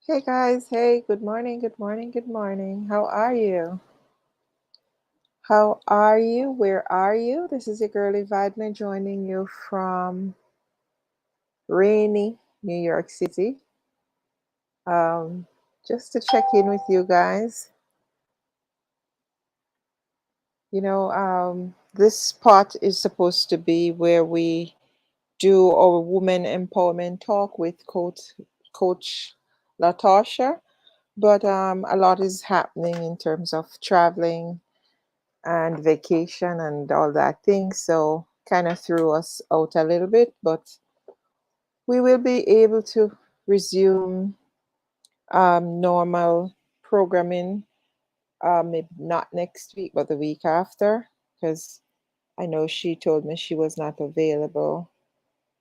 Hey guys, hey, good morning, good morning, good morning. How are you? How are you? Where are you? This is your girlie Vidna joining you from rainy New York City. Um, just to check in with you guys. This spot is supposed to be where we do our woman empowerment talk with Coach Latasha, but a lot is happening in terms of traveling and vacation and all that thing. So kind of threw us out a little bit, but we will be able to resume normal programming. Maybe not next week, but the week after, because I know she told me she was not available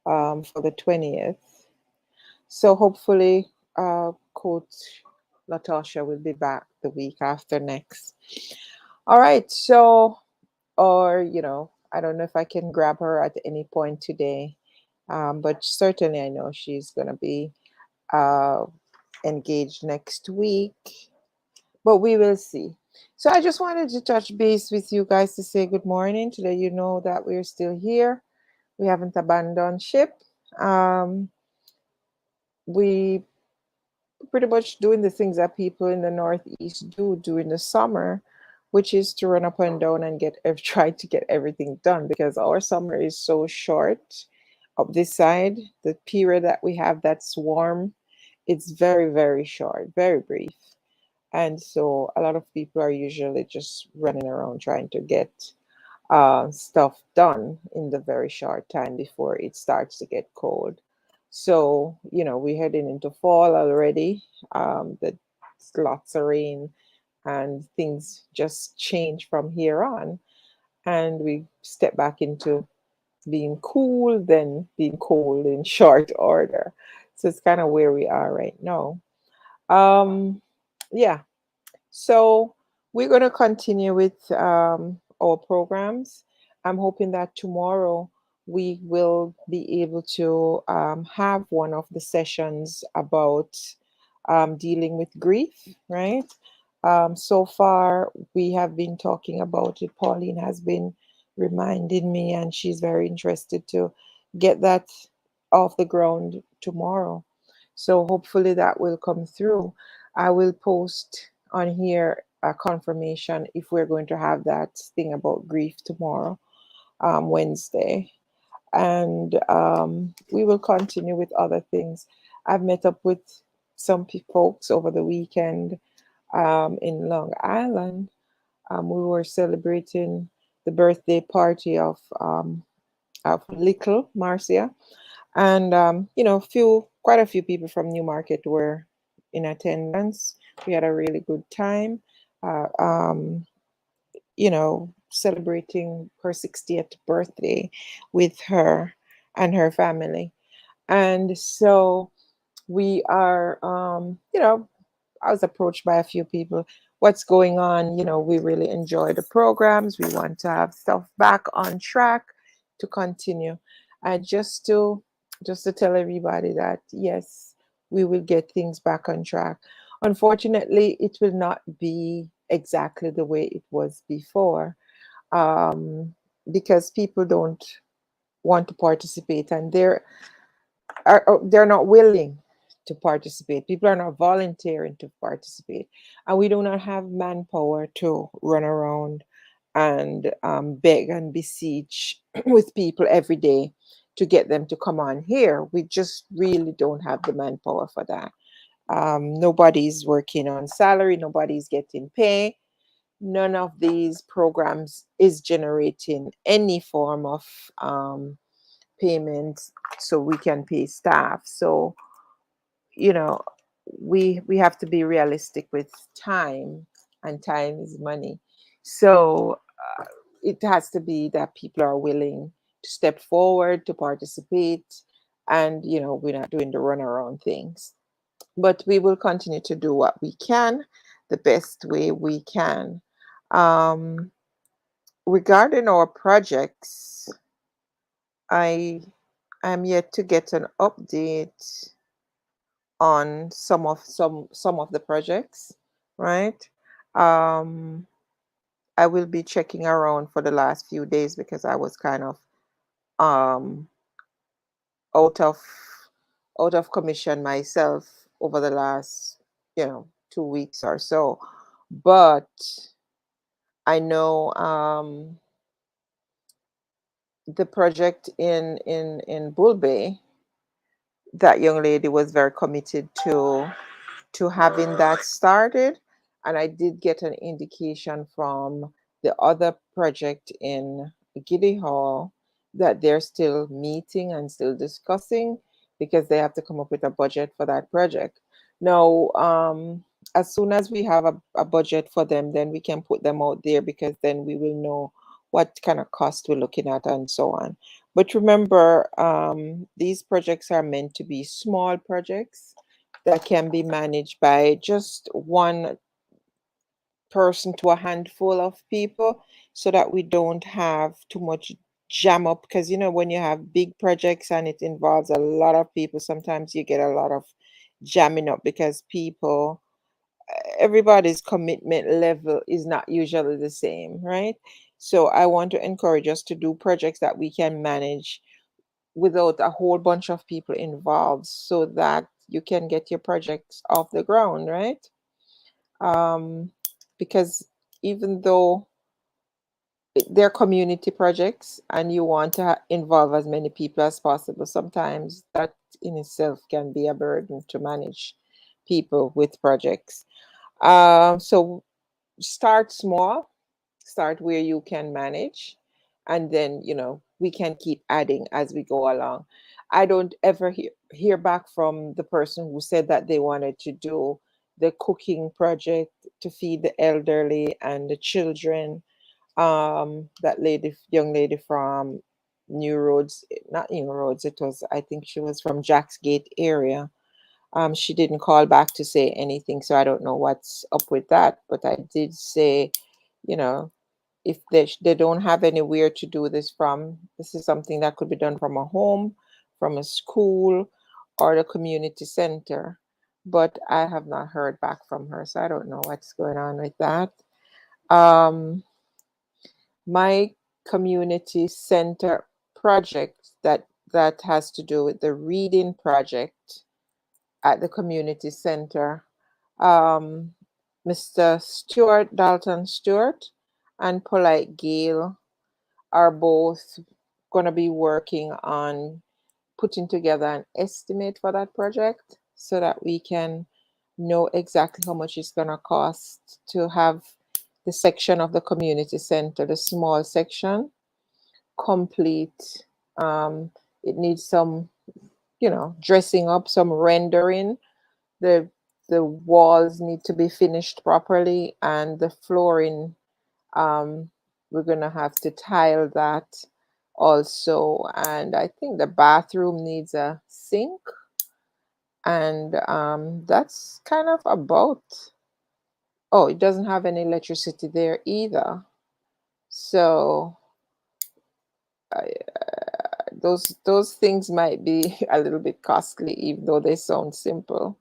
for the 20th. So hopefully, Coach Latasha will be back the week after next. All right. So or I don't know if I can grab her at any point today, but certainly I know she's going to be uh, engaged next week, but we will see. So I just wanted to touch base with you guys to say good morning, to let you know that we're still here. We haven't abandoned ship. um, we pretty much doing the things that people in the Northeast do during the summer, which is to run up and down and try to get everything done because our summer is so short. Up this side, the period that we have that's warm, it's very, very short, very brief. And so a lot of people are usually just running around trying to get stuff done in the very short time before it starts to get cold. So, we're heading into fall already. The lots of rain and things just change from here on. And we step back into being cool, then being cold in short order. So it's kind of where we are right now. Um, yeah, so we're going to continue with our programs. I'm hoping that tomorrow we will be able to have one of the sessions about dealing with grief, right? So far, we have been talking about it. Pauline has been reminding me, and she's very interested to get that off the ground tomorrow. So hopefully that will come through. I will post on here a confirmation if we're going to have that thing about grief tomorrow, Wednesday. And we will continue with other things. I've met up with some folks over the weekend in Long Island. We were celebrating the birthday party of little Marcia, and quite a few people from Newmarket were in attendance. We had a really good time. Uh, um, celebrating her 60th birthday with her and her family. And so we are, I was approached by a few people. What's going on? We really enjoy the programs. We want to have stuff back on track to continue. And just to tell everybody that yes, we will get things back on track. Unfortunately, it will not be exactly the way it was before, um, because people don't want to participate, and they're not willing to participate. People are not volunteering to participate, and we do not have manpower to run around and beg and beseech with people every day to get them to come on here. We just really don't have the manpower for that. Nobody's working on salary. Nobody's getting pay. None of these programs is generating any form of payment so we can pay staff. So you know we have to be realistic with time, and time is money. So it has to be that people are willing to step forward to participate, and we're not doing the runaround things, but we will continue to do what we can the best way we can. um, Regarding our projects, I am yet to get an update on some of the projects, right? Um, I will be checking around for the last few days because I was kind of um, out of commission myself over the last 2 weeks or so. But I know the project in Bull Bay, that young lady was very committed to having that started. And I did get an indication from the other project in Giddy Hall that they're still meeting and still discussing because they have to come up with a budget for that project. Now, as soon as we have a budget for them, then we can put them out there because then we will know what kind of cost we're looking at and so on. But remember, these projects are meant to be small projects that can be managed by just one person to a handful of people so that we don't have too much jam up. Because, when you have big projects and it involves a lot of people, sometimes you get a lot of jamming up because everybody's commitment level is not usually the same, right? So I want to encourage us to do projects that we can manage without a whole bunch of people involved so that you can get your projects off the ground, right? Um, because even though they're community projects and you want to involve as many people as possible, sometimes that in itself can be a burden to manage people with projects. So start small, start where you can manage, and then we can keep adding as we go along. I don't ever hear back from the person who said that they wanted to do the cooking project to feed the elderly and the children. That young lady from New Roads, not New Roads, it was, I think she was from Jack's Gate area. She didn't call back to say anything, so I don't know what's up with that. But I did say, you know, if they don't have anywhere to do this from, this is something that could be done from a home, from a school, or the community center. But I have not heard back from her, so I don't know what's going on with that. Um, my community center project that has to do with the reading project at the community center. Um, Mr. Stewart, Dalton Stewart, and Polite Gale are both going to be working on putting together an estimate for that project so that we can know exactly how much it's going to cost to have the section of the community center, the small section, complete. Um, it needs some, dressing up, some rendering. The the walls need to be finished properly, and the flooring, um, we're gonna have to tile that also. And I think the bathroom needs a sink, and that's kind of about. Oh, it doesn't have any electricity there either. So those things might be a little bit costly, even though they sound simple.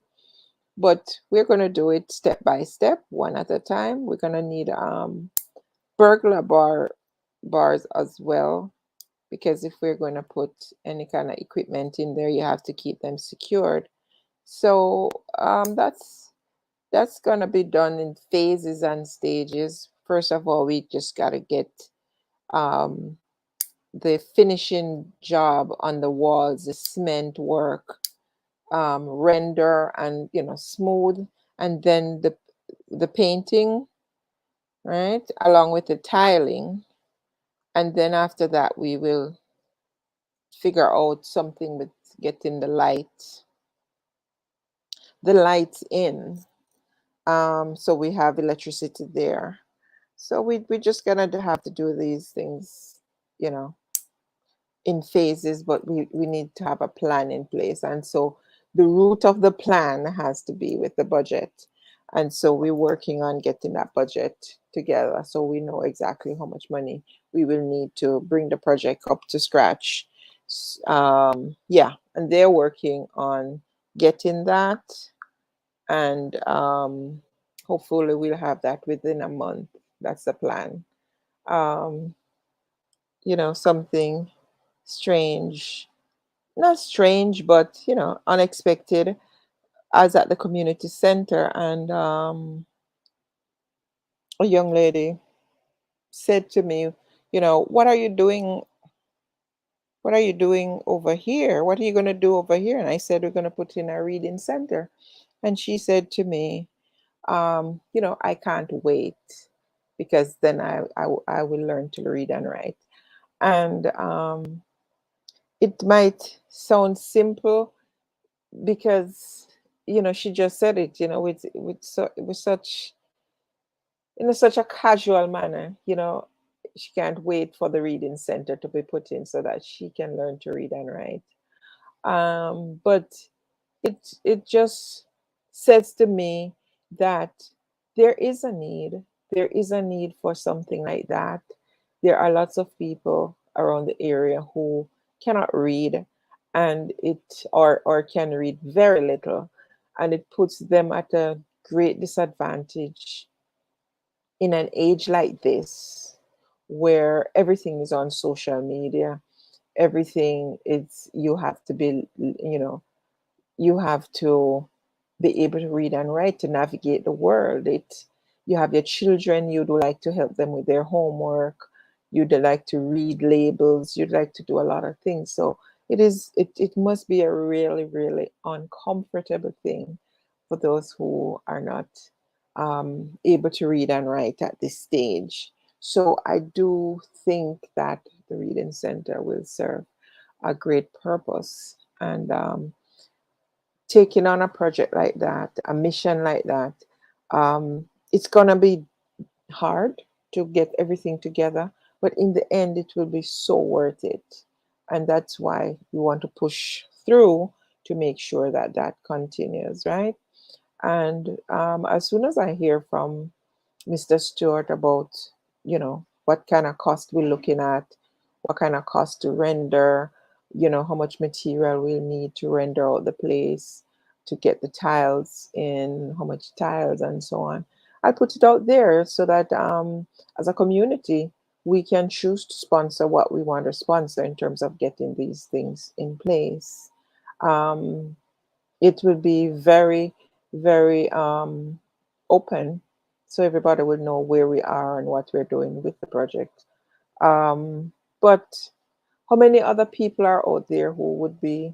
But we're going to do it step by step, one at a time. We're going to need burglar bars as well, because if we're going to put any kind of equipment in there, you have to keep them secured. So that's going to be done in phases and stages. First of all, we just got to get um, the finishing job on the walls, the cement work, render and smooth, and then the painting, right, along with the tiling. And then after that we will figure out something with getting the lights in, so we have electricity there. So we just gonna have to do these things, you know in phases, but we need to have a plan in place. And so the root of the plan has to be with the budget. And so we're working on getting that budget together so we know exactly how much money we will need to bring the project up to scratch. Yeah, and they're working on getting that, and hopefully we'll have that within a month. That's the plan. Um, something strange, not strange, but unexpected. I was at the community center, and a young lady said to me, what are you doing? What are you doing over here? What are you going to do over here? And I said, we're going to put in a reading center. And she said to me, I can't wait because then I will learn to read and write. And it might sound simple because, she just said it, with such, in such a casual manner, she can't wait for the reading center to be put in so that she can learn to read and write. But it just says to me that there is a need. There is a need for something like that. There are lots of people around the area who cannot read, and it or can read very little, and it puts them at a great disadvantage in an age like this where everything is on social media. Everything is, you have to be, you have to be able to read and write to navigate the world. You have your children, you'd like to help them with their homework, you'd like to read labels, you'd like to do a lot of things. So it must be a really, really uncomfortable thing for those who are not able to read and write at this stage. So I do think that the reading center will serve a great purpose. And taking on a project like that, a mission like that, it's going to be hard to get everything together, but in the end, it will be so worth it. And that's why we want to push through to make sure that that continues, right? And as soon as I hear from Mr. Stewart about, what kind of cost we're looking at, what kind of cost to render, how much material we'll need to render out the place, to get the tiles in, how much tiles, and so on. I'll put it out there so that as a community, we can choose to sponsor what we want to sponsor in terms of getting these things in place. Um, it will be very, very open, so everybody will know where we are and what we're doing with the project. But how many other people are out there who would be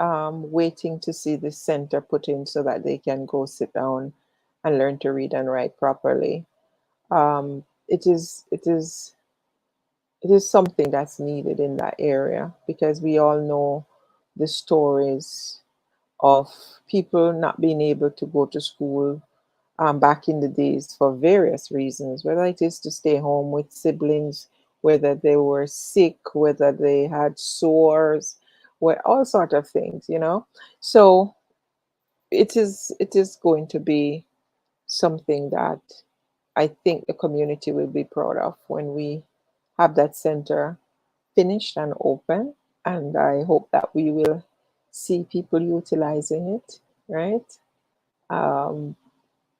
waiting to see this center put in so that they can go sit down and learn to read and write properly? It is something that's needed in that area because we all know the stories of people not being able to go to school back in the days for various reasons, whether it is to stay home with siblings, whether they were sick, whether they had sores, all sort of things. So it is going to be something that I think the community will be proud of when we have that center finished and open. And I hope that we will see people utilizing it, right? Um,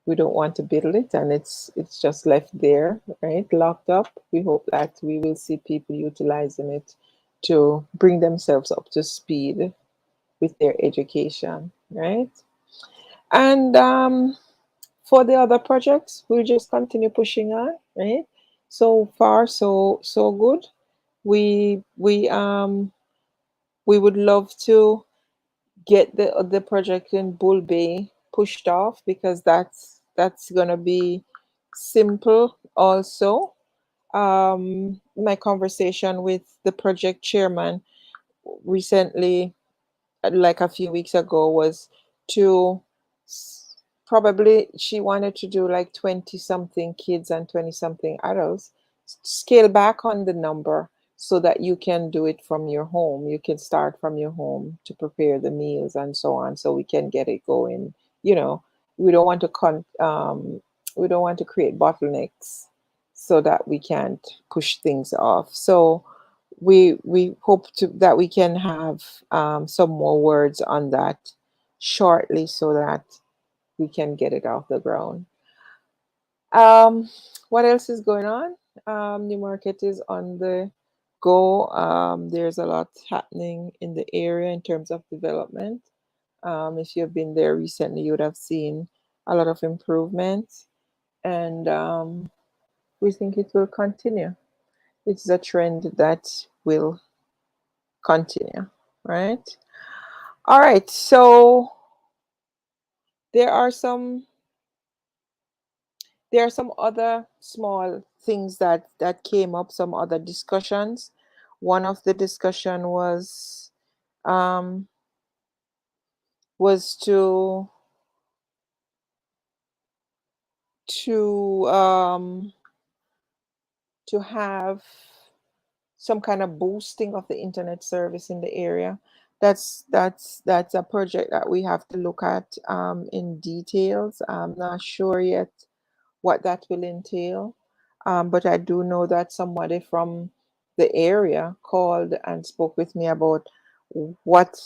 we don't want to build it and it's just left there, right, locked up. We hope that we will see people utilizing it to bring themselves up to speed with their education, right? And for the other projects, we'll just continue pushing on, right? So far, so good. We would love to get the project in Bull Bay pushed off because that's gonna be simple also. My conversation with the project chairman recently, like a few weeks ago, was to probably she wanted to do like 20 something kids and 20 something adults, scale back on the number so that you can do it from your home. You can start from your home to prepare the meals and so on, so we can get it going. You know, we don't want to we don't want to create bottlenecks so that we can't push things off. So we hope to that we can have some more words on that shortly so that we can get it off the ground. Um, what else is going on? Newmarket is on the go. There's a lot happening in the area in terms of development. If you've been there recently, you would have seen a lot of improvements, and we think it will continue. It's a trend that will continue, right? All right, so there are some there are some other small things that came up, some other discussions. One of the discussion um, was to to have some kind of boosting of the internet service in the area. That's a project that we have to look at in details. I'm not sure yet what that will entail, but I do know that somebody from the area called and spoke with me about what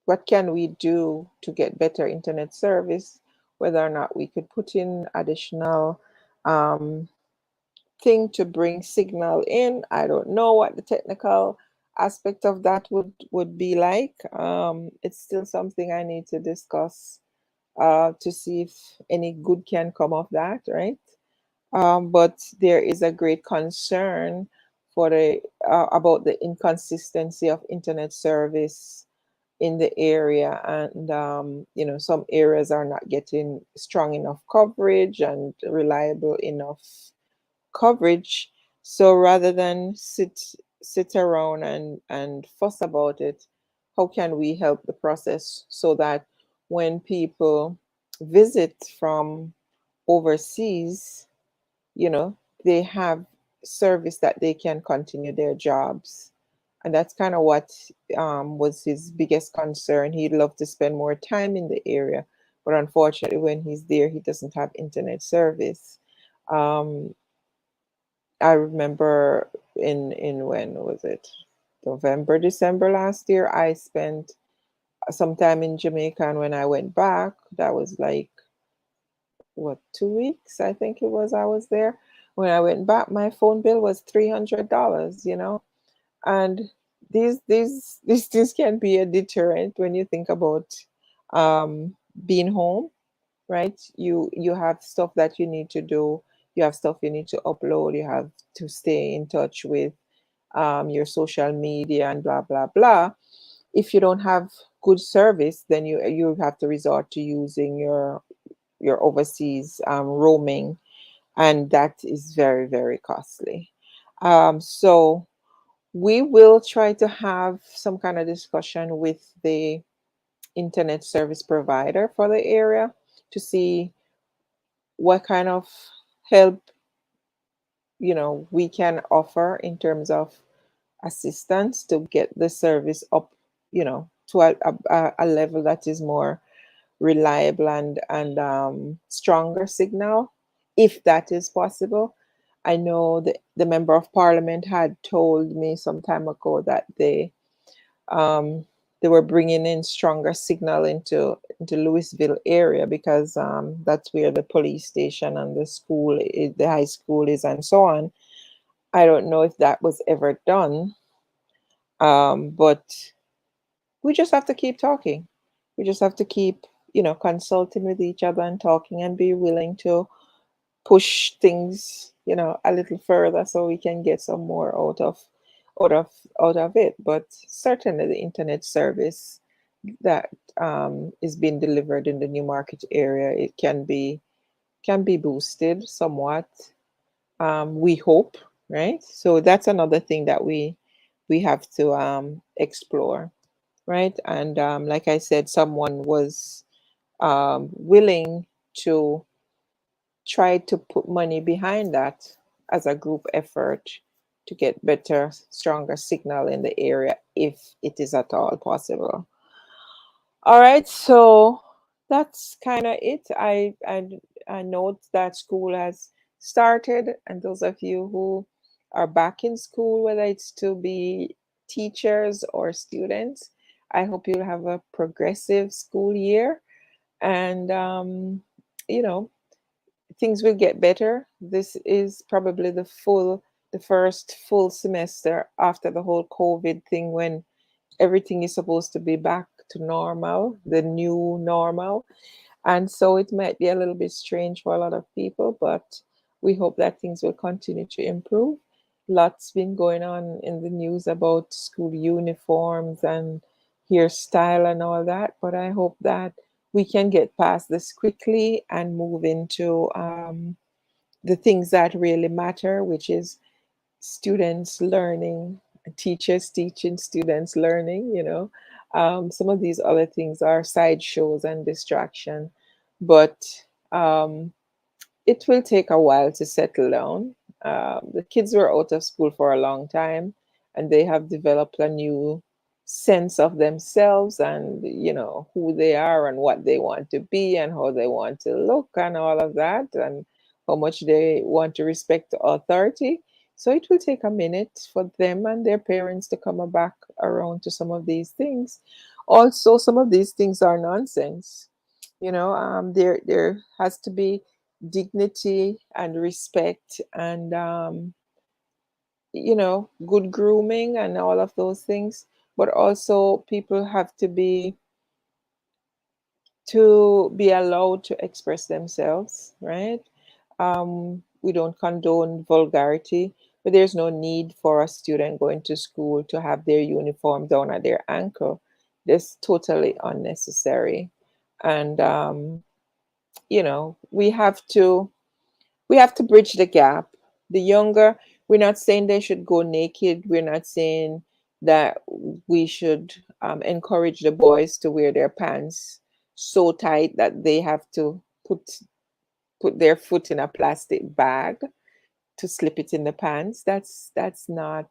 what can we do to get better internet service, whether or not we could put in additional um, thing to bring signal in. I don't know what the technical aspect of that would be like. It's still something I need to discuss to see if any good can come of that, right? But there is a great concern for the about the inconsistency of internet service in the area, and some areas are not getting strong enough coverage and reliable enough coverage. So rather than sit around and fuss about it, how can we help the process so that when people visit from overseas, you know, they have service that they can continue their jobs. And that's kind of what was his biggest concern. He'd love to spend more time in the area, but unfortunately, when he's there, he doesn't have internet service. Um, I remember in when was it? November, December last year, I spent some time in Jamaica, and when I went back, that was like what, 2 weeks, I think it was, I was there. When I went back, my phone bill was $300, and these things can be a deterrent when you think about um, being home, right? You have stuff that you need to do, you have stuff you need to upload, you have to stay in touch with your social media and blah blah blah. If you don't have good service, then you have to resort to using your overseas roaming, and that is very very costly. So we will try to have some kind of discussion with the internet service provider for the area to see what kind of help we can offer in terms of assistance to get the service up, to a level that is more reliable and stronger signal, if that is possible. I know the member of parliament had told me some time ago that um, they were bringing in stronger signal into Louisville area because that's where the police station and the high school is, and so on. I don't know if that was ever done, but we just have to keep talking. We just have to keep, consulting with each other and talking and be willing to push things, a little further so we can get some more out of out of it. But certainly the internet service that is being delivered in the Newmarket area, it can be boosted somewhat. We hope, right? So that's another thing that we have to explore, right? And like I said, someone was willing to try to put money behind that as a group effort to get better, stronger signal in the area if it is at all possible. All right, so that's kind of it. I note that school has started, and those of you who are back in school, whether it's to be teachers or students, I hope you'll have a progressive school year, and you know, things will get better. This is probably the first full semester after the whole COVID thing, when everything is supposed to be back to normal, the new normal. And so it might be a little bit strange for a lot of people, but we hope that things will continue to improve. Lots been going on in the news about school uniforms and hairstyle and all that, but I hope that we can get past this quickly and move into the things that really matter, which is students learning, teachers teaching, students learning, some of these other things are sideshows and distraction, but um, it will take a while to settle down. The kids were out of school for a long time, and they have developed a new sense of themselves, and who they are and what they want to be and how they want to look and all of that, and how much they want to respect authority. So it will take a minute for them and their parents to come back around to some of these things. Also, some of these things are nonsense. There has to be dignity and respect, and good grooming and all of those things. But also, people have to be allowed to express themselves, right? We don't condone vulgarity, but there's no need for a student going to school to have their uniform down at their ankle. That's totally unnecessary. And we have to bridge the gap. The younger, we're not saying they should go naked. We're not saying that we should encourage the boys to wear their pants so tight that they have to put their foot in a plastic bag to slip it in the pants. That's not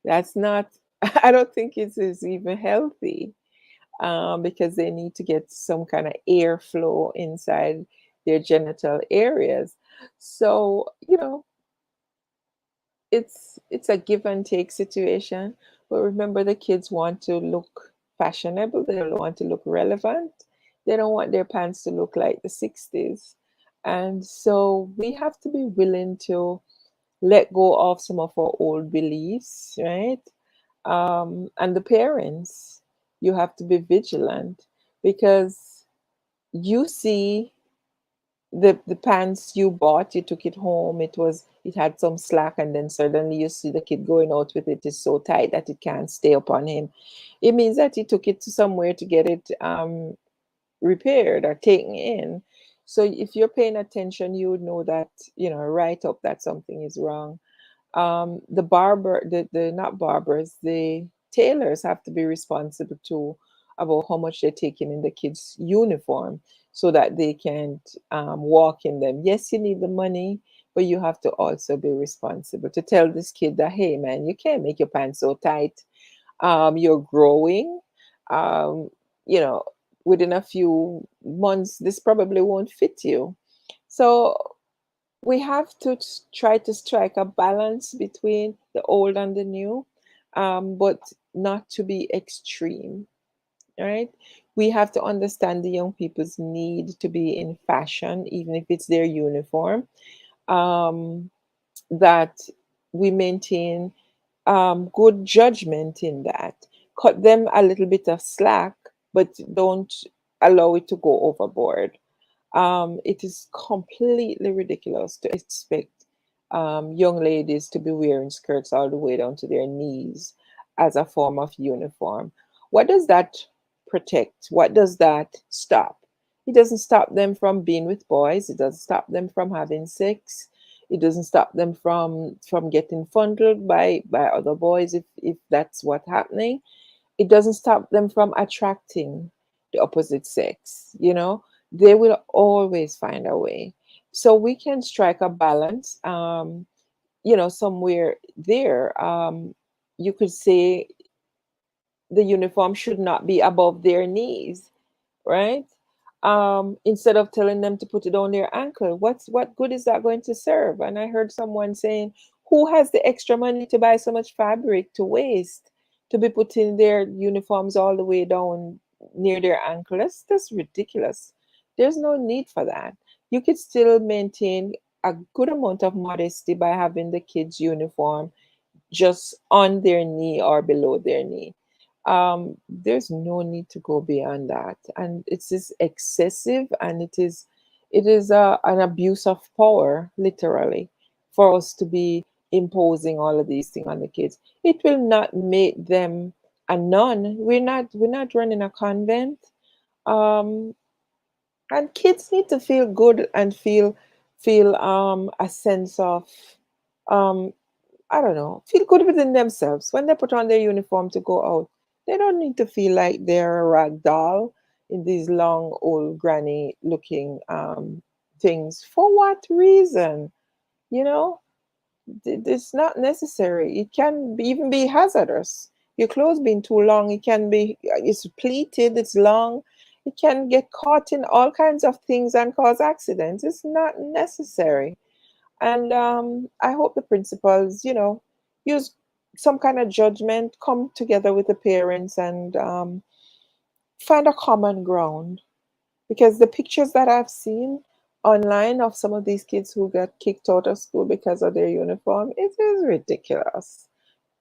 I don't think it is even healthy, because they need to get some kind of airflow inside their genital areas. So, it's a give and take situation. But remember, the kids want to look fashionable, they want to look relevant. They don't want their pants to look like the 60s. And so we have to be willing to let go of some of our old beliefs, right? And the parents, you have to be vigilant, because you see the pants you bought, you took it home, it had some slack, and then suddenly you see the kid going out with it is so tight that it can't stay upon him. It means that he took it to somewhere to get it repaired or taken in. So if you're paying attention, you would know that, right up, that something is wrong. The barber, the not barbers, the tailors have to be responsible too about how much they're taking in the kids' uniform, so that they can walk in them. Yes, you need the money, but you have to also be responsible to tell this kid that, hey, man, you can't make your pants so tight. You're growing. Um, you know, Within a few months, this probably won't fit you. So we have to try to strike a balance between the old and the new, but not to be extreme. All right. We have to understand the young people's need to be in fashion, even if it's their uniform. Um, that we maintain good judgment in that. Cut them a little bit of slack, but don't allow it to go overboard. It is completely ridiculous to expect young ladies to be wearing skirts all the way down to their knees as a form of uniform. What does that protect? What does that stop? It doesn't stop them from being with boys. It doesn't stop them from having sex. It doesn't stop them from getting fondled by other boys, if that's what's happening. It doesn't stop them from attracting the opposite sex. They will always find a way. So we can strike a balance, somewhere there. You could say the uniform should not be above their knees, right? Instead of telling them to put it on their ankle, what good is that going to serve? And I heard someone saying, who has the extra money to buy so much fabric to waste? to be putting their uniforms all the way down near their ankle. That's ridiculous. There's no need for that. You could still maintain a good amount of modesty by having the kids' uniform just on their knee or below their knee. There's no need to go beyond that, and it's just excessive, and it is an abuse of power, literally, for us to be imposing all of these things on the kids. It will not make them a nun. We're not running a convent. Um, and kids need to feel good and feel a sense of um I don't know, feel good within themselves when they put on their uniform to go out. They don't need to feel like they're a rag doll in these long old granny looking things. For what reason? You know, it's not necessary. It can even be hazardous. Your clothes being too long, it can be, it's pleated, it's long. It can get caught in all kinds of things and cause accidents. It's not necessary. And I hope the principals, use some kind of judgment, come together with the parents and find a common ground. Because the pictures that I've seen online of some of these kids who got kicked out of school because of their uniform, it is ridiculous.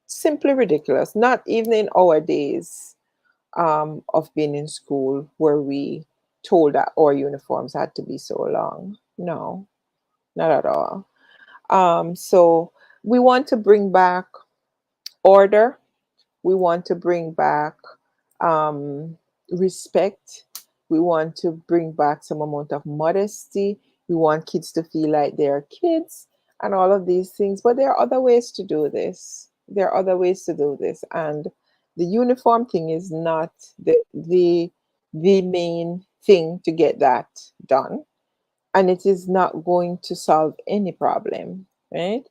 Simply ridiculous. Not even in our days of being in school were we told that our uniforms had to be so long. No, not at all. So we want to bring back order. We want to bring back um, respect. We want to bring back some amount of modesty. We want kids to feel like they're kids and all of these things. But there are other ways to do this. There are other ways to do this. And the uniform thing is not the main thing to get that done, and it is not going to solve any problem, right?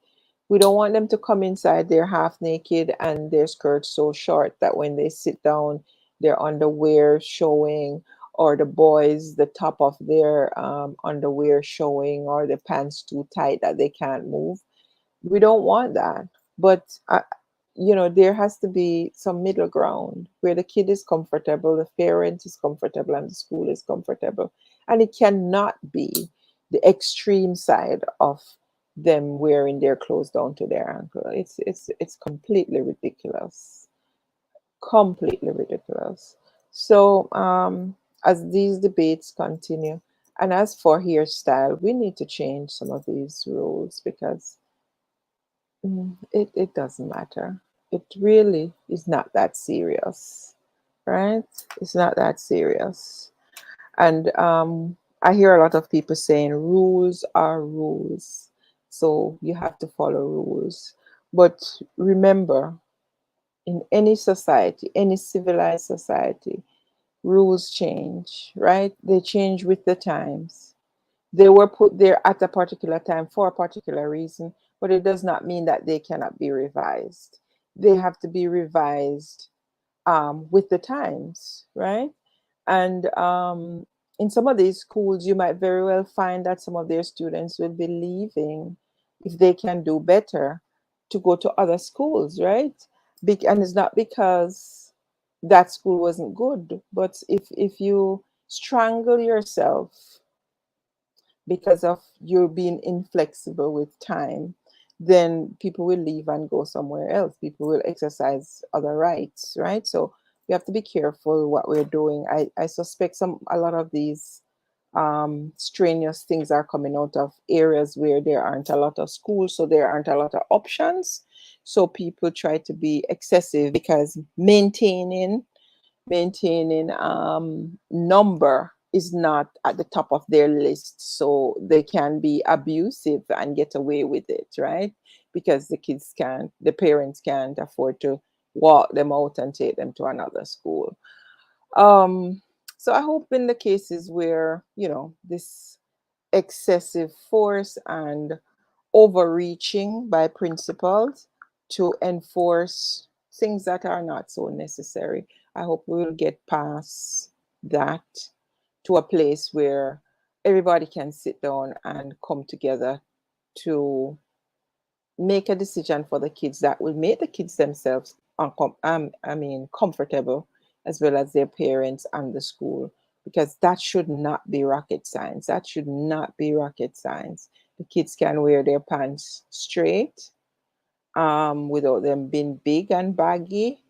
We don't want them to come inside, they're half naked and their skirts so short that when they sit down, their underwear showing, or the boys, the top of their underwear showing, or the pants too tight that they can't move. We don't want that. But there has to be some middle ground where the kid is comfortable, the parent is comfortable, and the school is comfortable. And it cannot be the extreme side of them wearing their clothes down to their ankle. It's completely ridiculous. Completely ridiculous. So as these debates continue, and as for hairstyle, we need to change some of these rules because it doesn't matter. It really is not that serious, right? It's not that serious. And I hear a lot of people saying rules are rules. So you have to follow rules. But remember, in any society, any civilized society, rules change, right? They change with the times. They were put there at a particular time for a particular reason, but it does not mean that they cannot be revised. They have to be revised with the times, right? And in some of these schools, you might very well find that some of their students will be leaving if they can do better to go to other schools, right? And it's not because that school wasn't good, but if you strangle yourself because of you being inflexible with time, then people will leave and go somewhere else. People will exercise other rights, right? So we have to be careful what we're doing. I suspect a lot of these strenuous things are coming out of areas where there aren't a lot of schools, so there aren't a lot of options. So people try to be excessive because maintaining number is not at the top of their list, so they can be abusive and get away with it, right? Because the parents can't afford to walk them out and take them to another school. um so I hope in the cases where this excessive force and overreaching by principals to enforce things that are not so necessary. I hope we will get past that to a place where everybody can sit down and come together to make a decision for the kids that will make the kids themselves comfortable, as well as their parents and the school, because that should not be rocket science. That should not be rocket science. The kids can wear their pants straight, without them being big and baggy,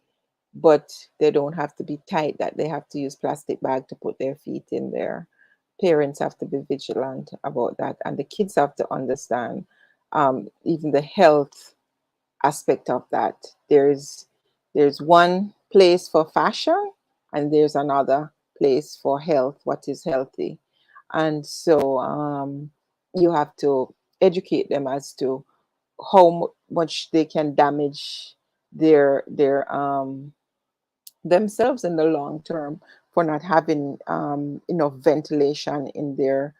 but they don't have to be tight that they have to use plastic bag to put their feet in there. Parents have to be vigilant about that, and the kids have to understand, even the health aspect of that. There's one place for fashion, and there's another place for health, what is healthy. And so, you have to educate them as to how much they can damage their themselves in the long term for not having enough ventilation in their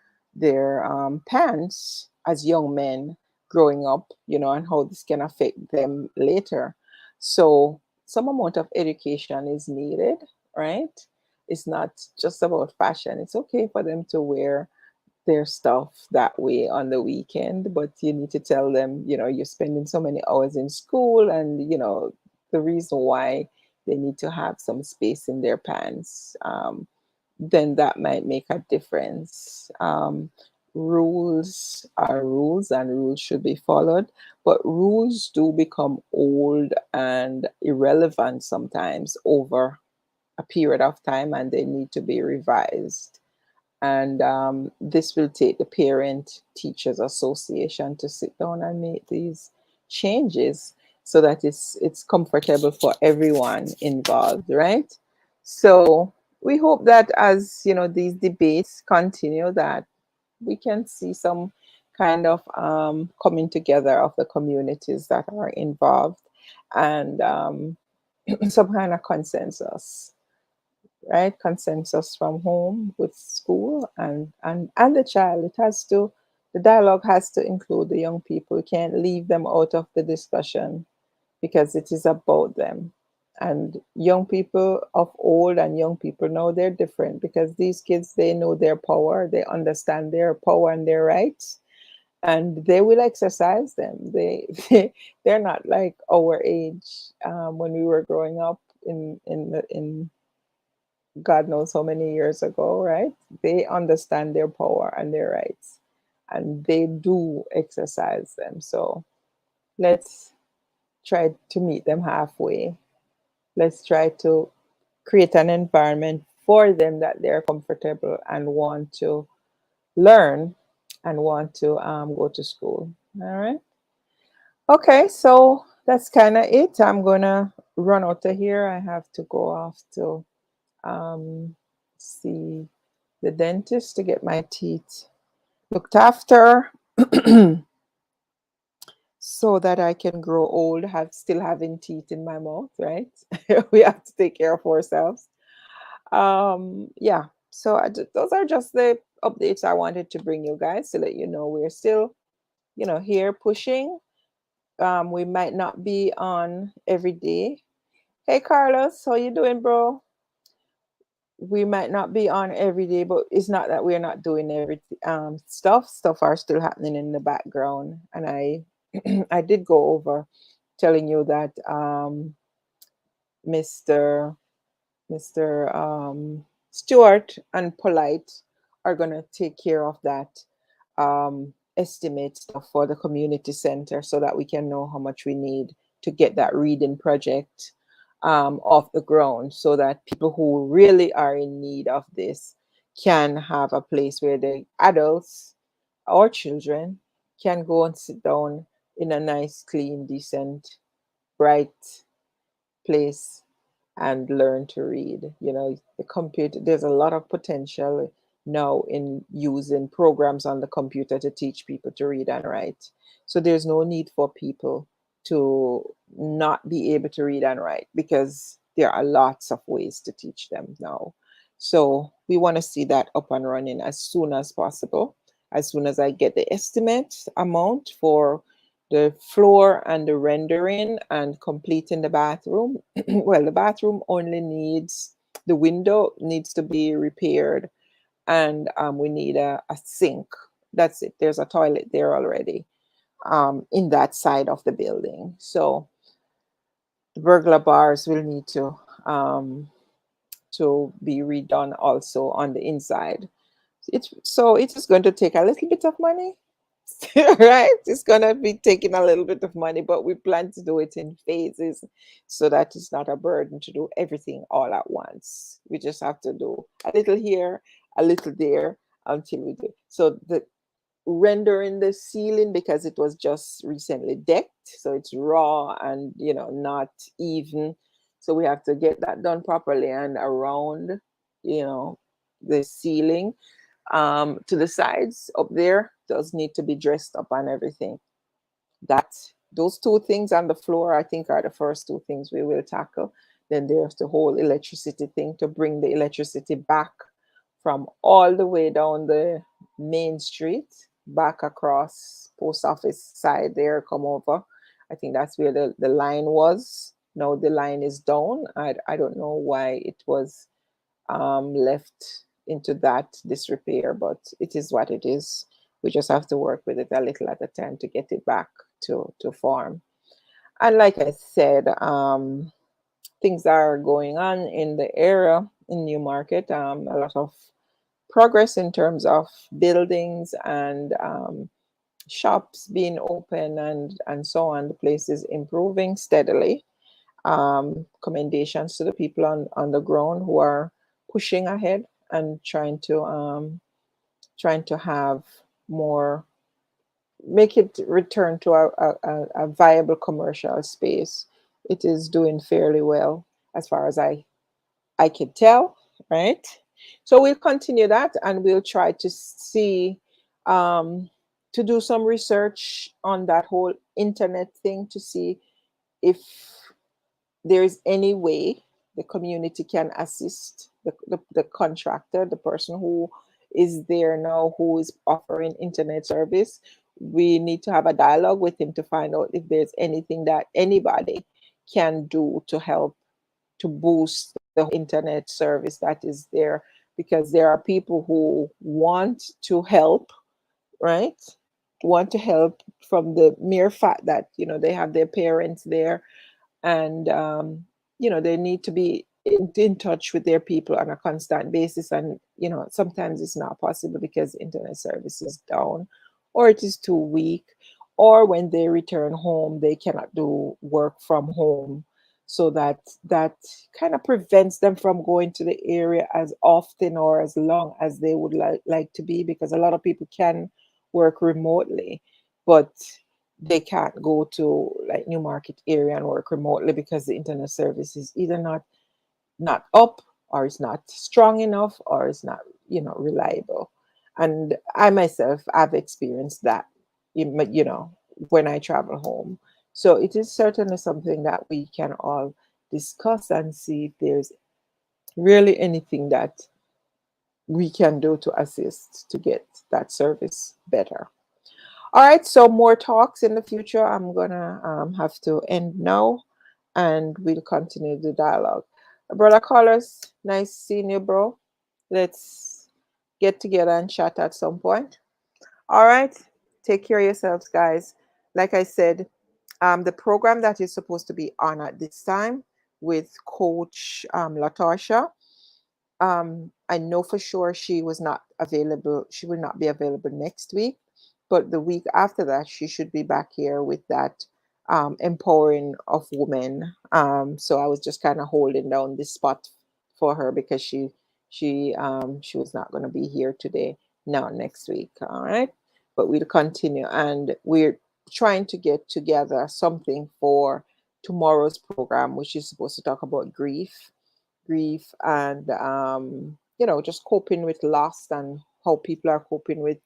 pants as young men growing up, and how this can affect them later. So some amount of education is needed, right? It's not just about fashion. It's okay for them to wear their stuff that way on the weekend, but you need to tell them, you're spending so many hours in school, and the reason why they need to have some space in their pants. Then that might make a difference. Rules are rules, and rules should be followed, but rules do become old and irrelevant sometimes over a period of time, and they need to be revised. And this will take the Parent Teachers Association to sit down and make these changes so that it's comfortable for everyone involved, right? So we hope that as these debates continue, that we can see some kind of coming together of the communities that are involved, and some kind of consensus, right? Consensus from home with school and the child. The dialogue has to include the young people. You can't leave them out of the discussion, because it is about them. And young people of old and young people now, they're different, because these kids, they know their power, they understand their power and their rights, and they will exercise them. They're not like our age, when we were growing up in God knows how many years ago, right? They understand their power and their rights, and they do exercise them. So let's try to meet them halfway. Let's try to create an environment for them that they're comfortable and want to learn and want to go to school. All right. Okay, so that's kind of it. I'm gonna run out of here. I have to go off to um, see the dentist to get my teeth looked after, so that I can grow old, still having teeth in my mouth, right? We have to take care of ourselves. Yeah, so those are just the updates I wanted to bring you guys, to let you know we're still, here pushing. We might not be on every day. Hey, Carlos, how you doing, bro? We might not be on every day, but it's not that we're not doing every stuff are still happening in the background. And I I did go over telling you that Mr. Mr. Stewart and Polite are going to take care of that estimate stuff for the community center, so that we can know how much we need to get that reading project off the ground, so that people who really are in need of this can have a place where the adults or children can go and sit down in a nice, clean, decent, bright place and learn to read. The computer, there's a lot of potential now in using programs on the computer to teach people to read and write. So there's no need for people to not be able to read and write, because there are lots of ways to teach them now. So we want to see that up and running as soon as possible. As soon as I get the estimate amount for the floor and the rendering and completing the bathroom. Well, the bathroom only needs, the window needs to be repaired, and we need a sink. That's it. There's a toilet there already, in that side of the building. So The burglar bars will need to be redone also on the inside. So it is going to take a little bit of money, right? It's gonna be taking a little bit of money, but we plan to do it in phases so that it's not a burden to do everything all at once. We just have to do a little here, a little there until we do. So the rendering the ceiling, because it was just recently decked, so it's raw and not even. So we have to get that done properly, and around you know the ceiling, to the sides up there does need to be dressed up and everything. That those two things on the floor, I think, are the first two things we will tackle. Then there's the whole electricity thing, to bring the electricity back from all the way down the main street back across post office side there, come over. I think that's where the line was. Now the line is down. I don't know why it was left into that disrepair, but it is what it is. We just have to work with it a little at a time to get it back to form. And like I said, things are going on in the area in Newmarket. A lot of progress in terms of buildings and shops being open and so on. The place is improving steadily. Commendations to the people on the ground who are pushing ahead and trying to have more, make it return to a viable commercial space. It is doing fairly well as far as I can tell, right? So we'll continue that, and we'll try to see, um, to do some research on that whole internet thing to see if there is any way the community can assist the contractor, the person who is there now, who is offering internet service. We need to have a dialogue with him to find out if there's anything that anybody can do to help to boost the internet service that is there, because there are people who want to help, right? Want to help from the mere fact that they have their parents there, and they need to be in touch with their people on a constant basis, and sometimes it's not possible because internet service is down, or it is too weak, or when they return home they cannot do work from home, so that kind of prevents them from going to the area as often or as long as they would like to be, because a lot of people can work remotely, but they can't go to like Newmarket area and work remotely because the internet service is either not up, or it's not strong enough, or it's not reliable. And I myself have experienced that, when I travel home. So it is certainly something that we can all discuss and see if there's really anything that we can do to assist to get that service better. All right, so more talks in the future. I'm gonna have to end now, and we'll continue the dialogue. Brother Callers, nice seeing you, bro. Let's get together and chat at some point. All right, take care of yourselves, guys. Like I said, the program that is supposed to be on at this time with Coach Latasha, I know for sure she was not available. She will not be available next week, but the week after that, she should be back here with that empowering of women. So I was just kind of holding down this spot for her because she was not going to be here today. Now next week, all right. But we'll continue, and we're trying to get together something for tomorrow's program, which is supposed to talk about grief and just coping with loss, and how people are coping with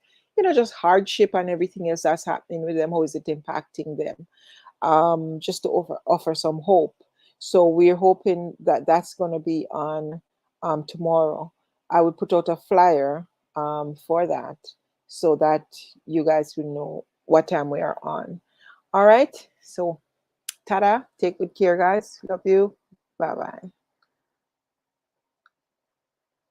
just hardship and everything else that's happening with them, how is it impacting them, just to offer some hope. So we're hoping that that's going to be on tomorrow. I will put out a flyer for that, so that you guys will know what time we are on. All right, so tada, take good care, guys. Love you. Bye bye.